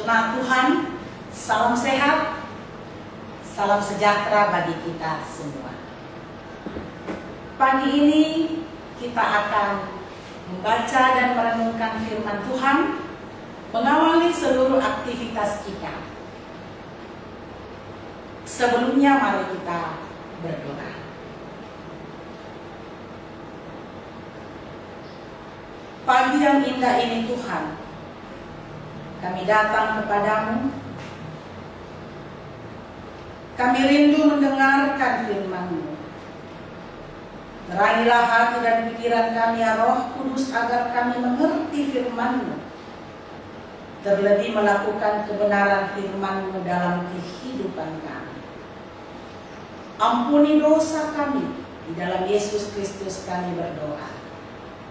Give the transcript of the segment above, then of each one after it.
Jemaat Tuhan, salam sehat, salam sejahtera bagi kita semua. Pagi ini kita akan membaca dan merenungkan firman Tuhan, mengawali seluruh aktivitas kita. Sebelumnya mari kita berdoa. Pagi yang indah ini Tuhan, kami datang kepadamu. Kami rindu mendengarkan firman-Mu. Terangilah hati dan pikiran kami ya Roh Kudus agar kami mengerti firman-Mu. Terlebih melakukan kebenaran firman-Mu dalam kehidupan kami. Ampuni dosa kami, di dalam Yesus Kristus kami berdoa.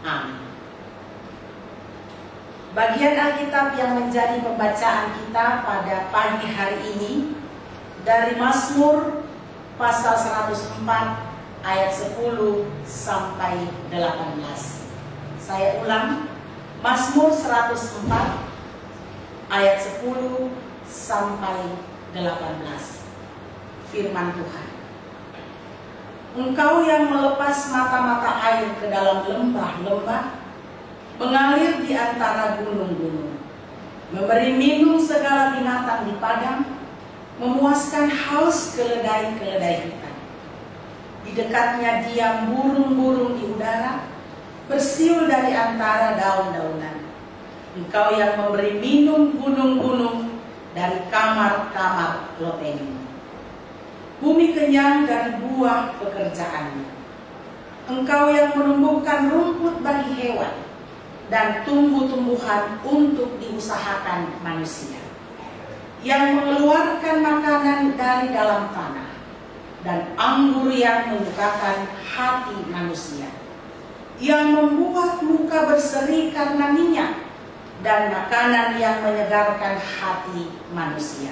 Amin. Bagian Alkitab yang menjadi pembacaan kita pada pagi hari ini dari Mazmur pasal 104 ayat 10 sampai 18. Saya ulang, Mazmur 104 ayat 10 sampai 18. Firman Tuhan. Engkau yang melepas mata-mata air ke dalam lembah-lembah, mengalir di antara gunung-gunung, memberi minum segala binatang di padang, memuaskan haus keledai-keledai hutan. Di dekatnya diam burung-burung di udara, bersiul dari antara daun-daunan. Engkau yang memberi minum gunung-gunung dari kamar-kamar lotengmu. Bumi kenyang dari buah pekerjaanmu. Engkau yang menumbuhkan rumput bagi hewan dan tumbuh-tumbuhan untuk diusahakan manusia, yang mengeluarkan makanan dari dalam tanah, dan anggur yang menyukakan hati manusia, yang membuat muka berseri karena minyak, dan makanan yang menyegarkan hati manusia.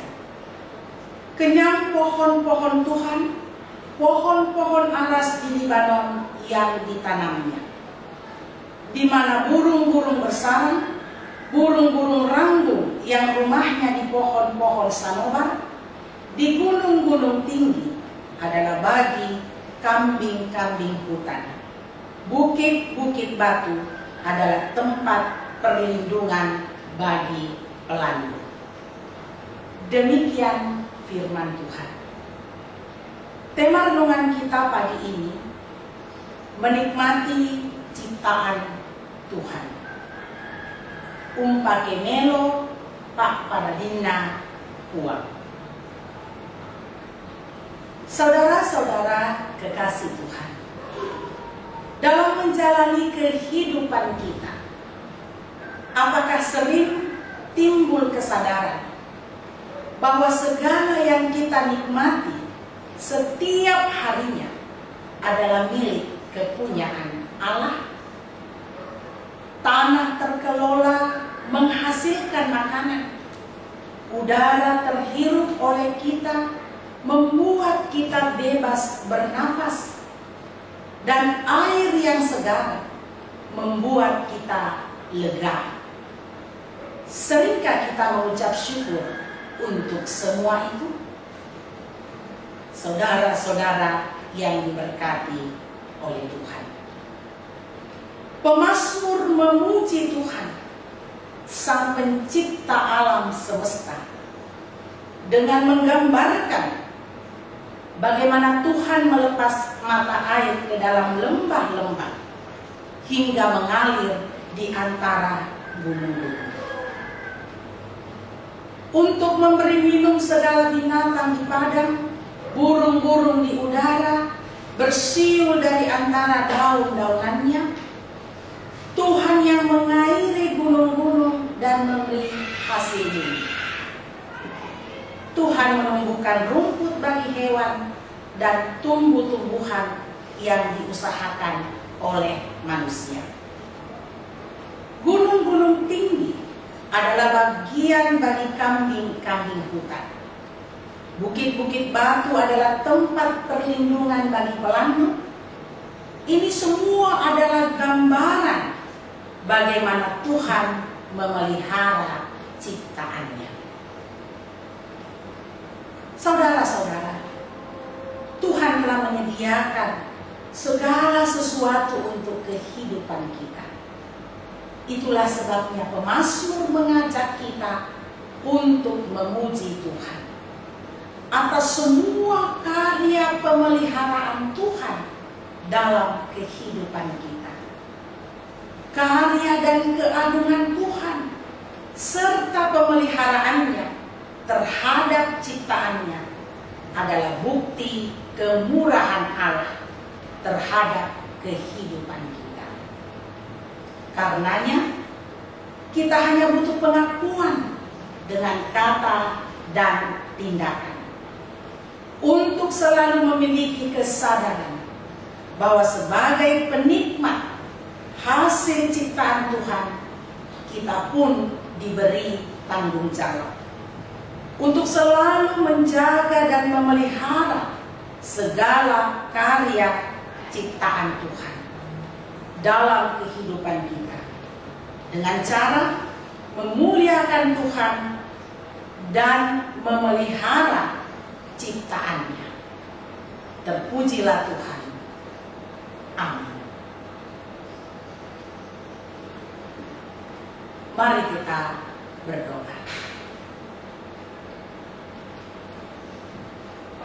Kenyang pohon-pohon Tuhan, pohon-pohon aras di Libanon yang ditanamnya, di mana burung-burung bersarang, burung-burung ranggung yang rumahnya di pohon-pohon sanobar, di gunung-gunung tinggi adalah bagi kambing-kambing hutan. Bukit-bukit batu adalah tempat perlindungan bagi pelandu. Demikian firman Tuhan. Tema renungan kita pagi ini menikmati ciptaan Tuhan. Umpake melo pak paradina puang. Saudara-saudara kekasih Tuhan, dalam menjalani kehidupan kita, apakah sering timbul kesadaran bahwa segala yang kita nikmati setiap harinya adalah milik kepunyaan Allah? Tanah terkelola menghasilkan makanan, udara terhirup oleh kita membuat kita bebas bernafas, dan air yang segar membuat kita lega. Seringkah kita mengucap syukur untuk semua itu? Saudara-saudara yang diberkati oleh Tuhan, pemazmur memuji Tuhan, Sang Pencipta alam semesta, dengan menggambarkan bagaimana Tuhan melepas mata air ke dalam lembah-lembah hingga mengalir di antara gunung-gunung, untuk memberi minum segala binatang di padang, burung-burung di udara, bersiul dari antara daun-daunannya. Tuhan yang mengairi gunung-gunung dan memberi hasil bumi. Tuhan menumbuhkan rumput bagi hewan dan tumbuh-tumbuhan yang diusahakan oleh manusia. Gunung-gunung tinggi adalah bagian bagi kambing-kambing hutan. Bukit-bukit batu adalah tempat perlindungan bagi pelandu. Ini semua adalah gambaran bagaimana Tuhan memelihara ciptaannya. Saudara-saudara, Tuhan telah menyediakan segala sesuatu untuk kehidupan kita. Itulah sebabnya pemazmur mengajak kita untuk memuji Tuhan atas semua karya pemeliharaan Tuhan dalam kehidupan kita. Karya dan keagungan Tuhan serta pemeliharaannya terhadap ciptaannya adalah bukti kemurahan Allah terhadap kehidupan kita. Karenanya kita hanya butuh pengakuan dengan kata dan tindakan untuk selalu memiliki kesadaran bahwa sebagai penikmat hasil ciptaan Tuhan, kita pun diberi tanggung jawab untuk selalu menjaga dan memelihara segala karya ciptaan Tuhan dalam kehidupan kita dengan cara memuliakan Tuhan dan memelihara ciptaannya. Terpujilah Tuhan. Amin. Mari kita berdoa.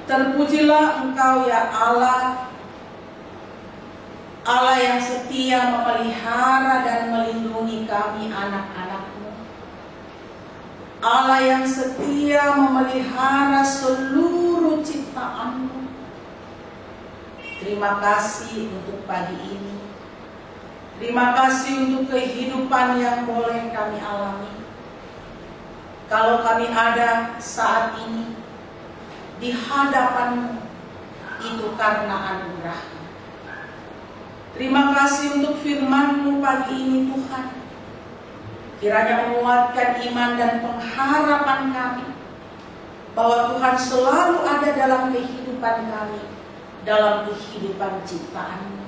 Terpujilah Engkau ya Allah, Allah yang setia memelihara dan melindungi kami anak-anak-Mu. Allah yang setia memelihara seluruh ciptaan-Mu. Terima kasih untuk pagi ini. Terima kasih untuk kehidupan yang boleh kami alami. Kalau kami ada saat ini di hadapan-Mu, itu karena anugerah-Mu. Terima kasih untuk firman-Mu pagi ini Tuhan. Kiranya menguatkan iman dan pengharapan kami bahwa Tuhan selalu ada dalam kehidupan kami, dalam kehidupan ciptaan-Mu,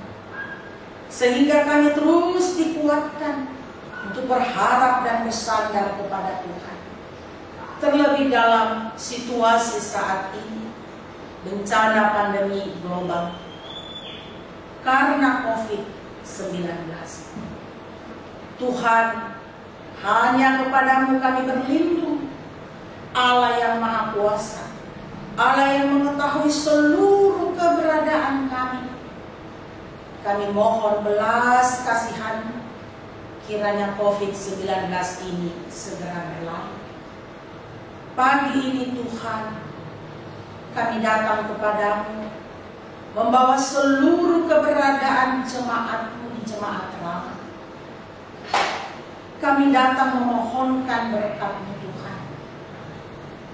sehingga kami terus dikuatkan untuk berharap dan bersandar kepada Tuhan. Terlebih dalam situasi saat ini, bencana pandemi global karena COVID-19. Tuhan, hanya kepadamu kami berlindung, Allah yang Maha Kuasa, Allah yang mengetahui seluruh keberadaan kami. Kami mohon belas kasihan-Mu, kiranya COVID-19 ini segera berlalu. Pagi ini Tuhan, kami datang kepadamu, membawa seluruh keberadaan jemaat-Mu di jemaat Rama. Kami datang memohonkan berkat-Mu Tuhan,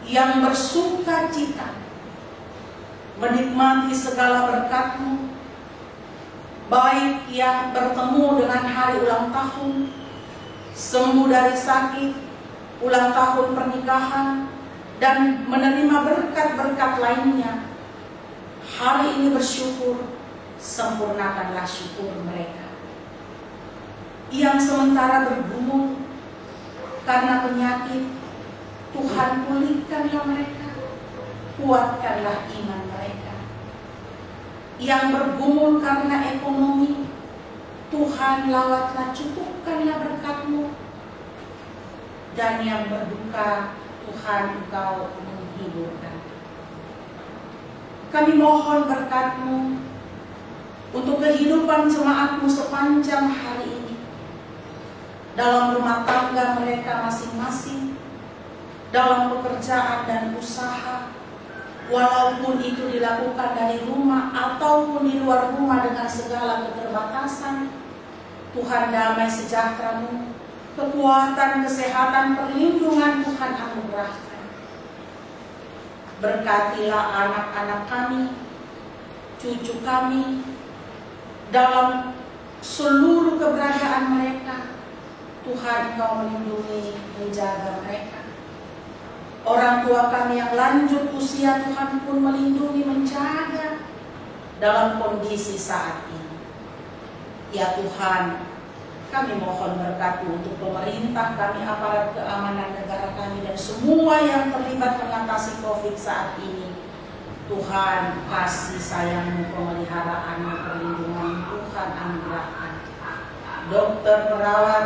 yang bersuka cita menikmati segala berkat-Mu, baik yang bertemu dengan hari ulang tahun, sembuh dari sakit, ulang tahun pernikahan, dan menerima berkat-berkat lainnya. Hari ini bersyukur, sempurnakanlah syukur mereka. Yang sementara bergumul karena penyakit, Tuhan pulihkanlah mereka, kuatkanlah iman mereka. Yang bergumul karena ekonomi, Tuhan lawatlah, cukupkanlah berkat-Mu. Dan yang berduka, Tuhan Engkau menghiburkan. Kami mohon berkat-Mu untuk kehidupan jemaat-Mu sepanjang hari ini, dalam rumah tangga mereka masing-masing, dalam pekerjaan dan usaha, walaupun itu dilakukan dari rumah ataupun di luar rumah dengan segala keterbatasan. Tuhan, damai sejahtera-Mu, kekuatan, kesehatan, perlindungan Tuhan anugerahkan. Berkatilah anak-anak kami, cucu kami, dalam seluruh keberadaan mereka. Tuhan, Engkau melindungi, menjaga mereka. Orang tua kami yang lanjut usia, Tuhan pun melindungi, menjaga dalam kondisi saat ini. Ya Tuhan, kami mohon berkat-Mu untuk pemerintah kami, aparat keamanan negara kami, dan semua yang terlibat mengatasi COVID saat ini. Tuhan, kasih sayang-Mu, pemeliharaan-Mu, perlindungan Tuhan anugerahkan. Dokter, perawat,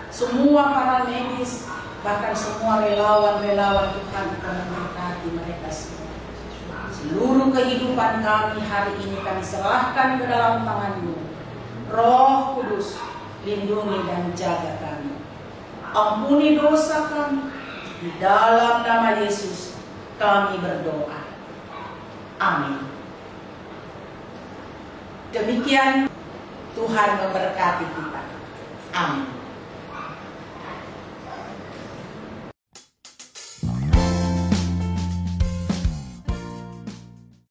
semua para medis, bahkan semua relawan-relawan Tuhan, Tuhan memberkati mereka semua. Seluruh kehidupan kami hari ini kami serahkan ke dalam tangan-Mu. Roh Kudus, lindungi dan jaga kami. Ampuni dosa kami. Di dalam nama Yesus kami berdoa. Amin. Demikian Tuhan memberkati kita. Amin.